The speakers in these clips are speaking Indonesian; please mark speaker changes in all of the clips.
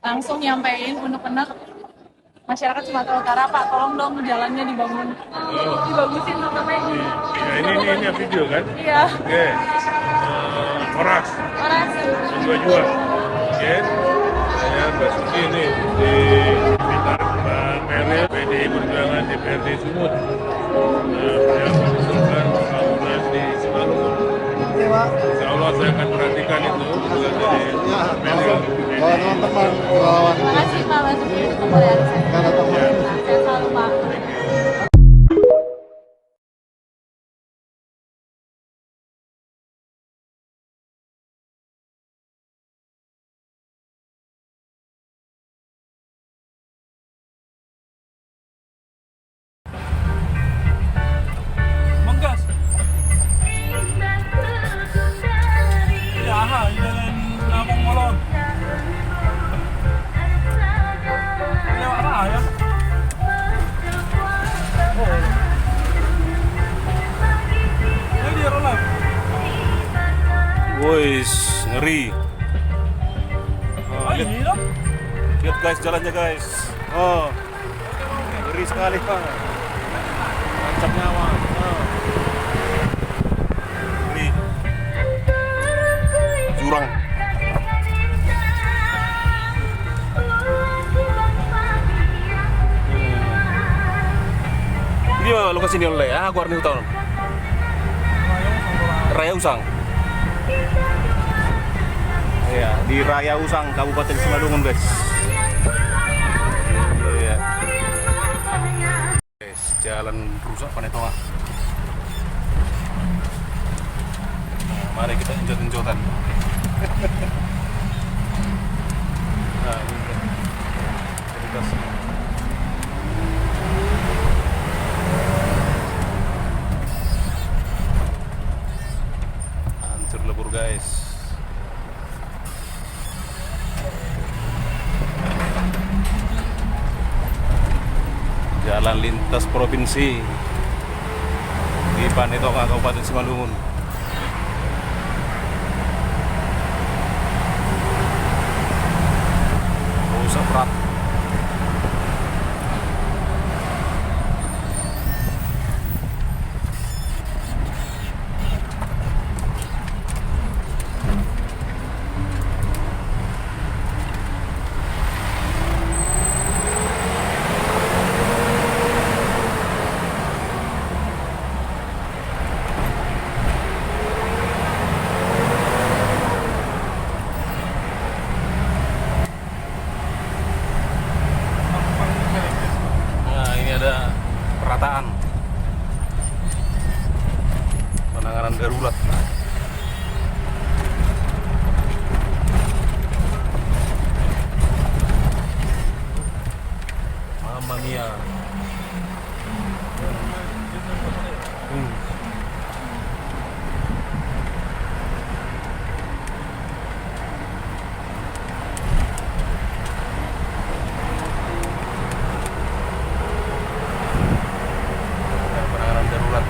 Speaker 1: langsung nyampein unek-unek masyarakat Sumatera Utara, Pak, tolong dong jalannya dibangun, dibagusin terutama ini.
Speaker 2: Ya, ini video kan?
Speaker 1: Iya.
Speaker 2: Oke. Koras.
Speaker 1: Orang
Speaker 2: Dua-dua. Oke. Saya Basuki ini di sekitar Mbak Meril, PDI Perjuangan DPRD Sumut. Beliau mengusulkan pembangunan di Simalungun. Insya Allah saya akan perhatikan itu usulan dari Mbak Meril.
Speaker 3: Teman-teman relawan
Speaker 1: terima kasih Pak Basuki untuk merealisasi.
Speaker 3: karena teman
Speaker 1: Nah, saya selalu Pak.
Speaker 4: Menggas. Ya, jalan Lampung Molon. Lewat apa ya? Oh. Ini dia roller.
Speaker 5: Wois, ngeri.
Speaker 4: Oh, ini dong.
Speaker 5: Lihat guys jalannya guys. Oh, ngeri sekali Pak. Ancam nyawa. Ngeri. Jurang. Ini lokasi ini oleh aku arni utang. Raya Usang. Iya, di Raya Usang, Kabupaten Simalungun, guys. Iya. Guys, jalan rusak Panetongah. Nah, mari kita enjot-enjotan. Nah, ini kan. Hancur lebur, guys. Jalan lintas provinsi di Panetongah, Kabupaten Simalungun. Rusak berat. Nah, ini ada perataan penanganan darurat. Mamma mia. Penanganan darurat.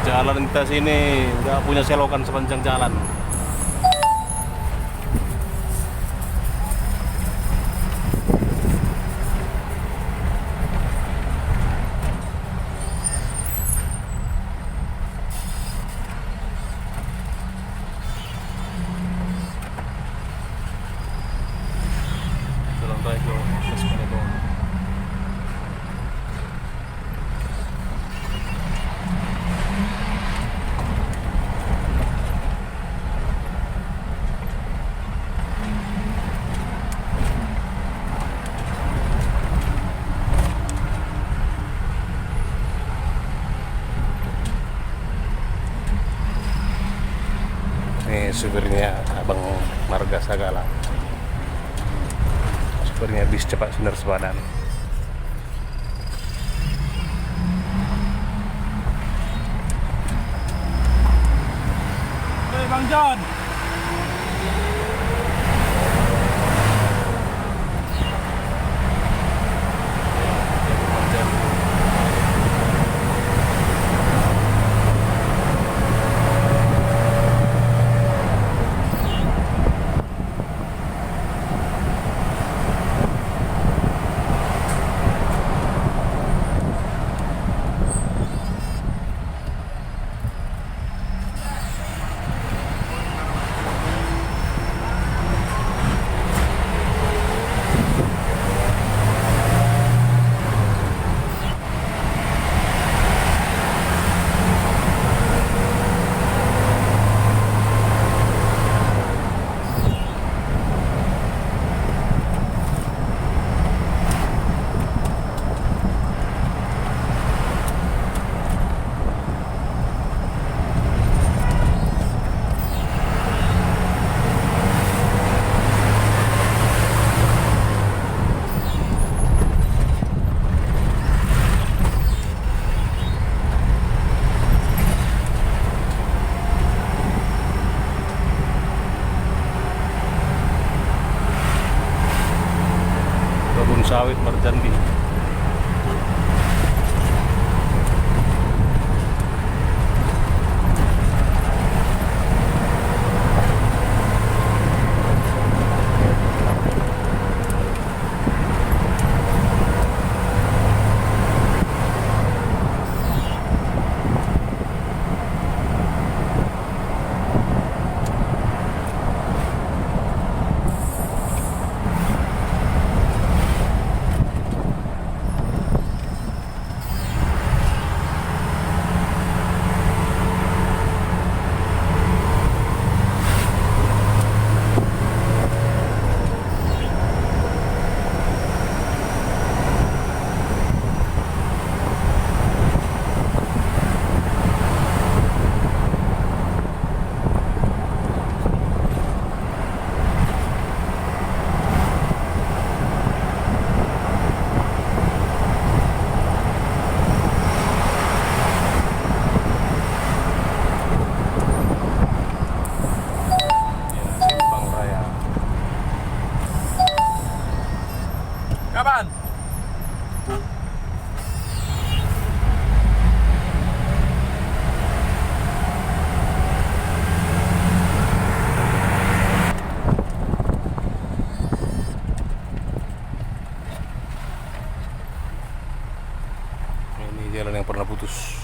Speaker 5: Jalan lintas ini nggak punya selokan sepanjang jalan. Terus pada tuh. Ini supirnya Abang Marga Sagala. Supirnya bis cepat Sundar Sepadan.
Speaker 4: Hei Bang John.
Speaker 5: Kebun sawit Marjandi. Simpang Raya.
Speaker 4: Kapan?
Speaker 5: Ini jalan yang pernah putus.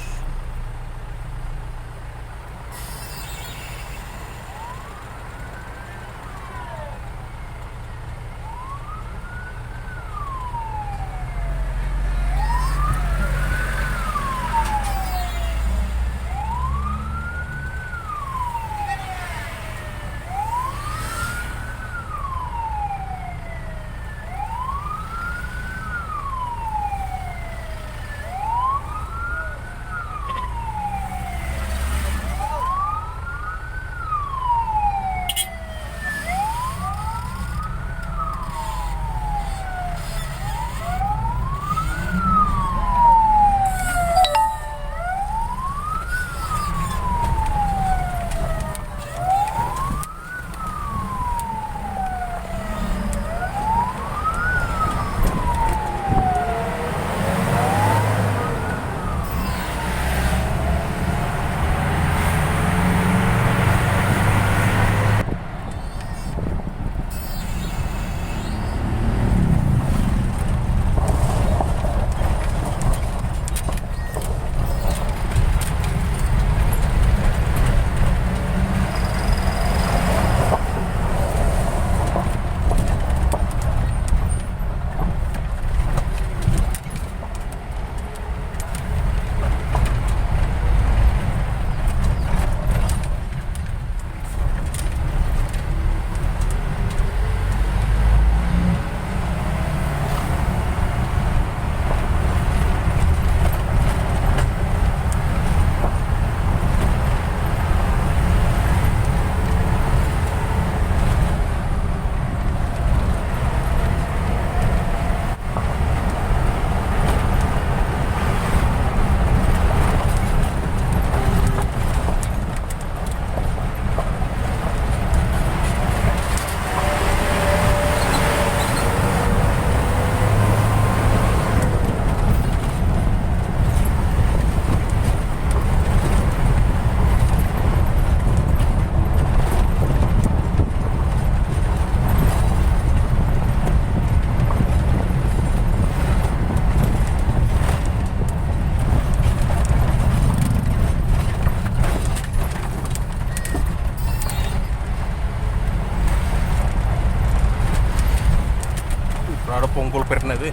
Speaker 5: Ada pongkol perna itu.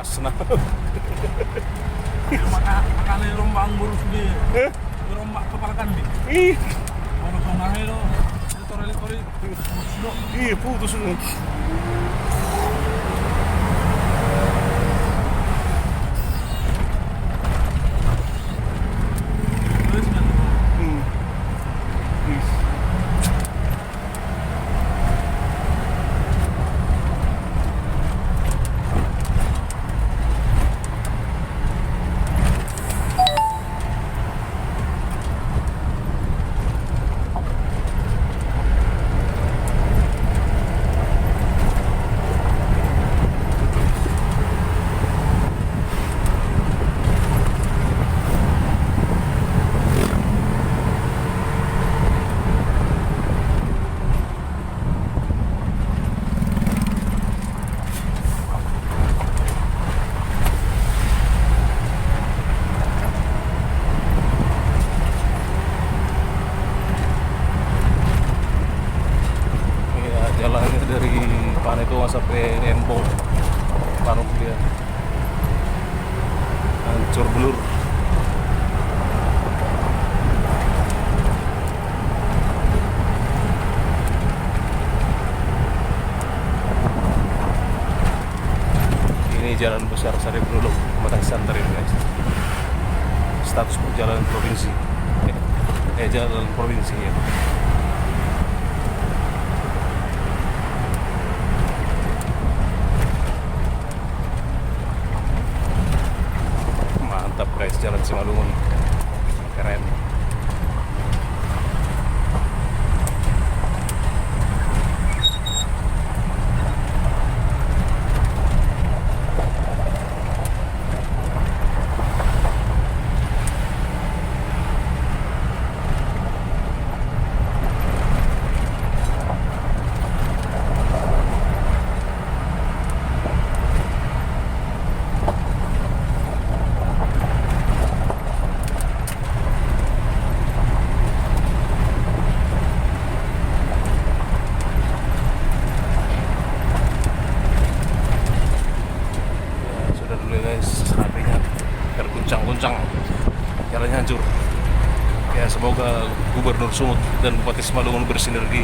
Speaker 5: Asna.
Speaker 4: Makanya rombang burus di rombak kepala kambing.
Speaker 5: Ih,
Speaker 4: Orang songai lo, elektori.
Speaker 5: ih putus ini.
Speaker 4: Terus kan,
Speaker 5: Ih. Ya, jalannya dari Panetoa sampai Embong, Panuk dia hancur belur. Ini jalan besar Sari Bruluk, Matang Santer ini guys. Status jalan provinsi, jalan provinsi ya. Mantap guys, jalan Simalungun keren. Sudah dulu ya guys, apinya terguncang-guncang, jalannya hancur. Ya semoga Gubernur Sumut dan Bupati Simalungun bersinergi,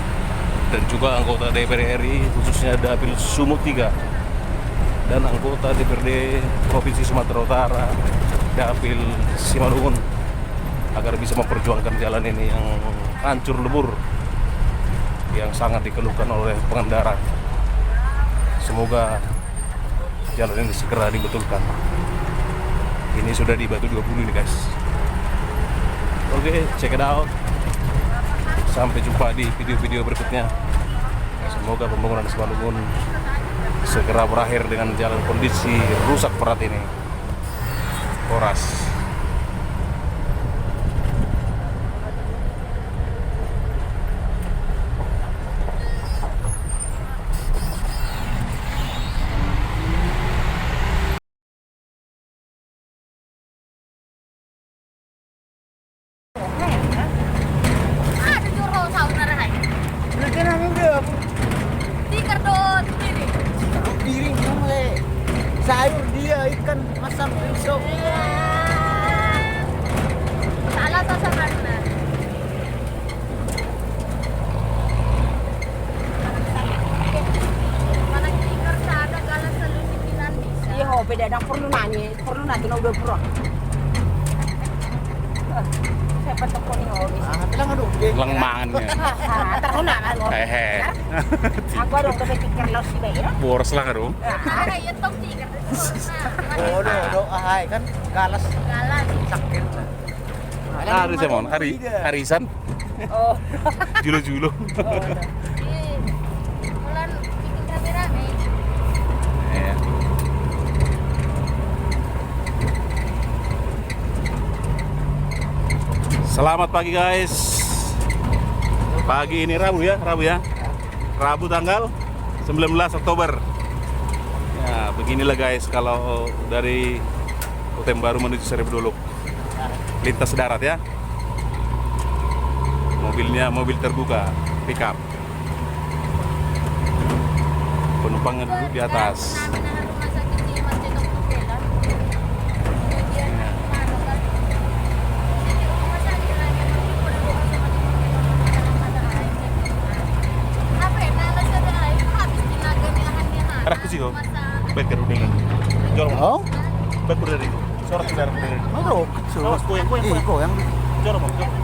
Speaker 5: dan juga anggota DPR RI khususnya Dapil Sumut 3 dan anggota DPRD Provinsi Sumatera Utara Dapil Simalungun agar bisa memperjuangkan jalan ini yang hancur lebur, yang sangat dikeluhkan oleh pengendara. Semoga jalan ini segera dibetulkan. Ini sudah di Batu 20 nih guys. Oke, check it out. Sampai jumpa di video-video berikutnya. Semoga pembangunan Simalungun segera berakhir dengan jalan kondisi rusak berat ini. Horas.
Speaker 1: Ada juro saudara hai.
Speaker 3: Bikin namin dia.
Speaker 1: Tikar dot ini.
Speaker 3: Piring kamu sayur dia ikan masam pisau.
Speaker 1: Salah sasaran na. Mana tikar sa ada galas sa lusinan bisa.
Speaker 6: Iya, ho, beda na perlu nanya, perlu nanti na udah pura. Saya patok ko ni ho.
Speaker 3: Ah, bilang aduh.
Speaker 5: Lang mangannya.
Speaker 6: Tahu na kan ho.
Speaker 5: Hehe.
Speaker 6: Aku ada udah pikir lo sih bae.
Speaker 5: Boros lang dong.
Speaker 1: Ada ya tong tikar.
Speaker 3: Oh, do ahai kan galas
Speaker 1: Galas.
Speaker 3: sakit.
Speaker 5: Hari saya mau harisan.
Speaker 6: Oh.
Speaker 5: Julo-julo.
Speaker 1: Bulan bikin rame-rame.
Speaker 5: Iya. Selamat pagi guys. Pagi ini Rabu ya. Rabu tanggal 19 Oktober. Ya, beginilah guys kalau dari Kutem Baru menuju Sari Beduluk. Lintas darat ya. Mobilnya mobil terbuka, pickup. Penuh penumpangnya duduk di atas.
Speaker 1: Rumah sakit di Masjid Dr. Bella. Kemudian anu kan. Jadi rumah sakit lagi apa ya? Nalas ada air habis tenaga nilahannya.
Speaker 5: Ada ku sih kok. Baik kerudengan. Jorong.
Speaker 3: Oh,
Speaker 5: Baik dari. Sorak kendaraan dari.
Speaker 3: mana?
Speaker 5: Awas goyang.
Speaker 3: Goyang.
Speaker 5: Jorong, Bang. Jorong.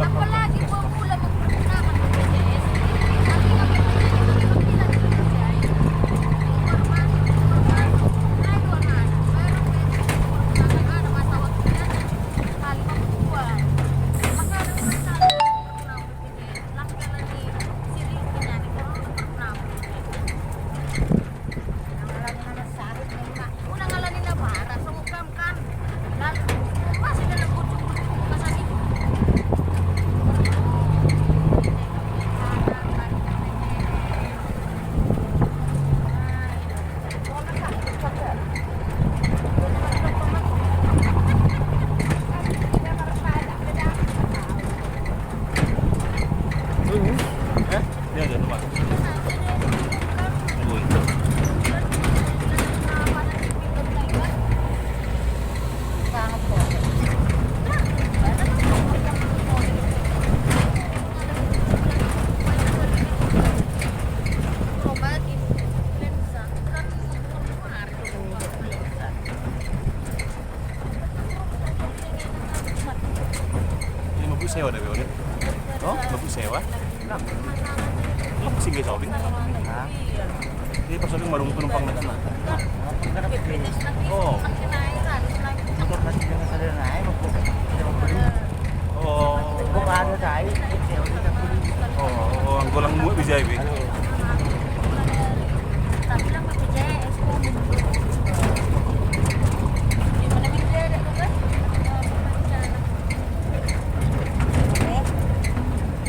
Speaker 1: Apalagi mau pula menggunakan BPJS. Nanti kami bilang ada masa waktunya kali membuat. Maka ada masalah pernah BPJS. Langsung lagi siriknya di pernah Una ngalanin na para sumukam kan. Lalu masih dalam kucing-kucing rumah sakit.
Speaker 5: Dia ada rumah. Tungguin. Ini mobil sewa deh, Beo. Oh, mobil sewa. Lo pusing guys, Audi. Ini pas Audi baru penumpang naik sana. Oh.
Speaker 3: Motor masih jangan sadar naik.
Speaker 5: Oh.
Speaker 3: Kok ada naik?
Speaker 5: Oh, ang golang mo bisa ibi.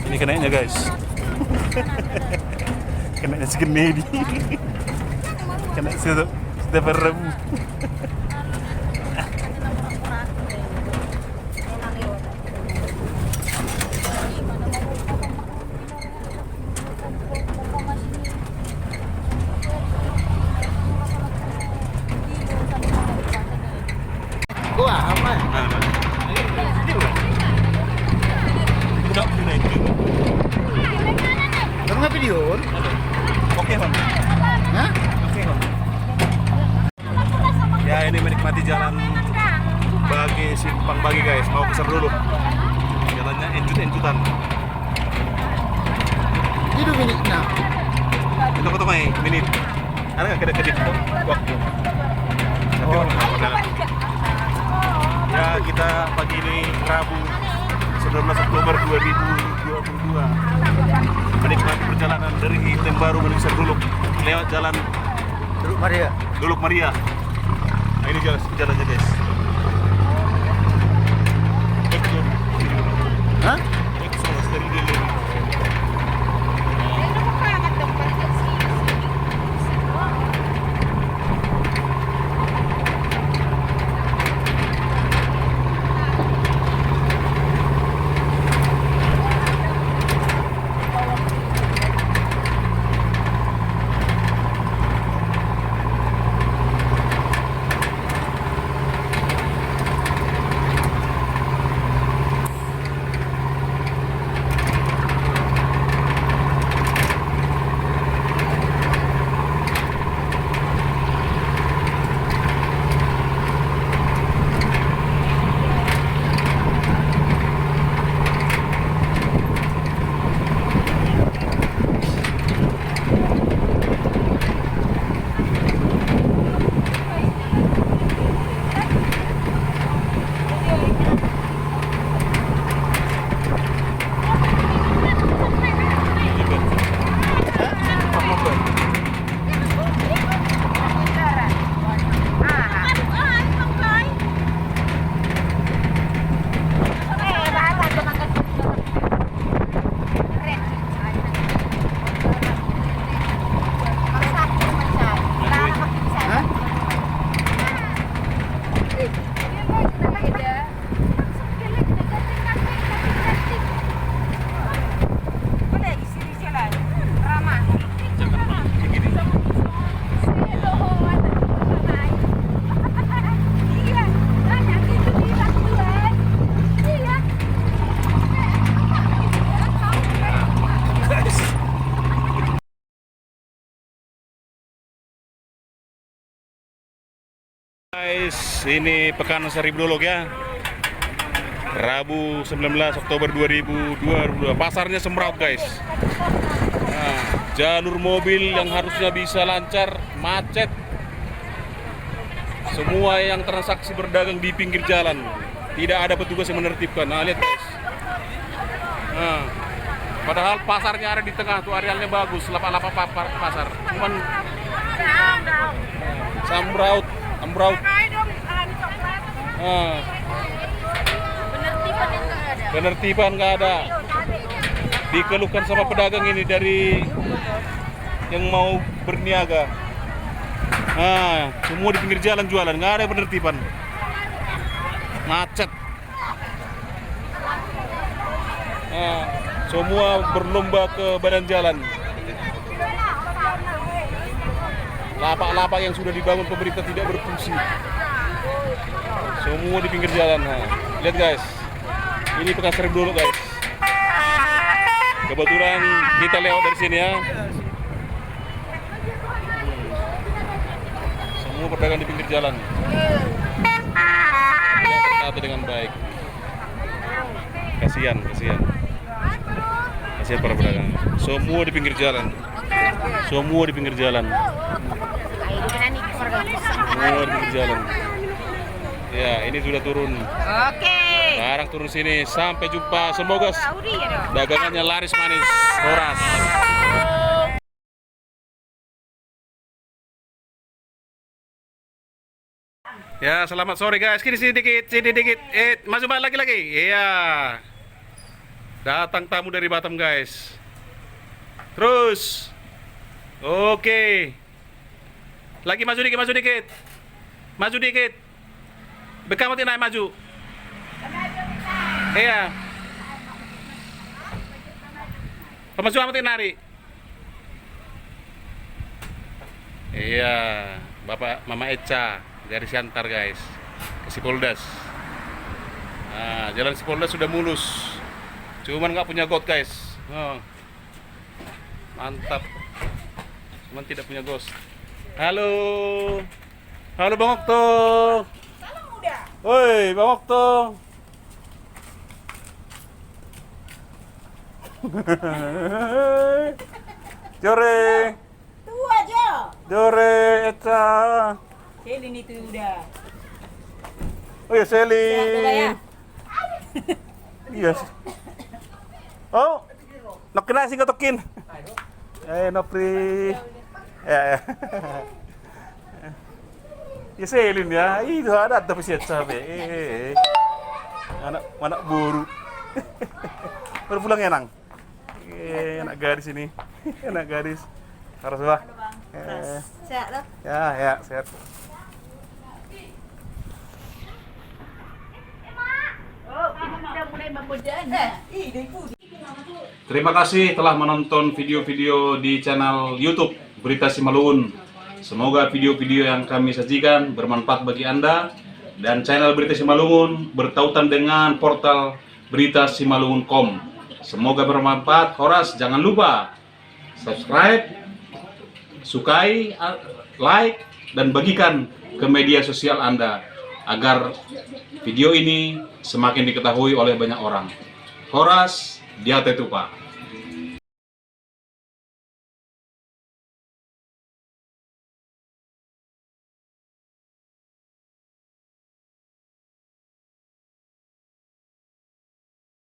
Speaker 5: Ini kenanya guys. Kenanya si Kennedy. Kena sudah berrebu.
Speaker 3: Gua apa?
Speaker 5: Tidak punya itu.
Speaker 3: Kamu nggak video?
Speaker 5: Oke, Bang.
Speaker 3: Hah?
Speaker 5: Oke, Bang. Ya, ini menikmati jalan bagi simpang bagi guys, mau keser dulu. Jalannya enjut-enjutan.
Speaker 3: Itu minik nah.
Speaker 5: Itu foto mai minit. Ada nggak kedip-kedip waktu? Tapi udah. Ya, kita pagi ini Rabu 19 Oktober 2022 menikmati perjalanan dari Tembaru menuju Serduluk lewat jalan
Speaker 3: Dulu Maria.
Speaker 5: Duluk Maria. Nah, ini jalannya guys.
Speaker 3: Hah?
Speaker 5: Exos dari Deli. Guys, ini Pekan Seribu Dolog ya. Rabu 19 Oktober 2022. Pasarnya semraut guys. Nah, jalur mobil yang harusnya bisa lancar macet. Semua yang transaksi berdagang di pinggir jalan. Tidak ada petugas yang menertibkan. Nah, lihat guys. Nah, padahal pasarnya ada di tengah tuh, arealnya bagus, lapak-lapak pasar. Cuman semraut. Penertiban nggak ada. Dikeluhkan sama pedagang ini dari yang mau berniaga. Semua di pinggir jalan jualan, nggak ada penertiban. Macet. Semua berlomba ke badan jalan. Lapak-lapak yang sudah dibangun pemerintah tidak berfungsi. Semua di pinggir jalan. Lihat guys, ini Pekan Seribu Dolog guys. Kebetulan kita lewat dari sini ya. Semua pedagang di pinggir jalan. Tidak tertata dengan baik. Kasihan para pedagang. Semua di pinggir jalan. Semua di pinggir jalan. Ya, ini sudah turun.
Speaker 6: Oke.
Speaker 5: Sekarang turun sini. Sampai jumpa. Semoga dagangannya laris manis. Horas. Ya, selamat sore guys. Sini dikit. Maju lagi. Iya. Datang tamu dari Batam guys. Terus. Oke. Lagi maju dikit. Bekam naik maju. Iya. Pemaju amat nari. Iya, Bapak Mama Eca dari Siantar guys. Ke Sipoldas. Nah, jalan Sipoldas sudah mulus. Cuman nggak punya got guys. Mantap. Cuman tidak punya ghost. Halo Bang Okto.
Speaker 6: Salam muda.
Speaker 5: Woi Bang Okto. Jore.
Speaker 6: Tua Jo.
Speaker 5: Jore Eca.
Speaker 6: Selin itu udah.
Speaker 5: Oh ya Selin.
Speaker 6: Sehat ya?
Speaker 5: Iya. Oh. Nok kena sing tokin. Nopri. Ya. Ya Selin ya. Itu ada tapi siat sabe. Anak buru. Baru pulang ya Nang. Anak gadis ini. Anak gadis. Harus lah.
Speaker 6: Sehat loh.
Speaker 5: Ya, sehat.
Speaker 6: Oh, ini udah mulai membedanya.
Speaker 5: Terima kasih telah menonton video-video di channel YouTube Berita Simalungun. Semoga video-video yang kami sajikan bermanfaat bagi Anda, dan channel Berita Simalungun bertautan dengan portal beritasimalungun.com. Semoga bermanfaat. Horas, jangan lupa subscribe, sukai, like, dan bagikan ke media sosial Anda agar video ini semakin diketahui oleh banyak orang. Horas, dia tetu Pak.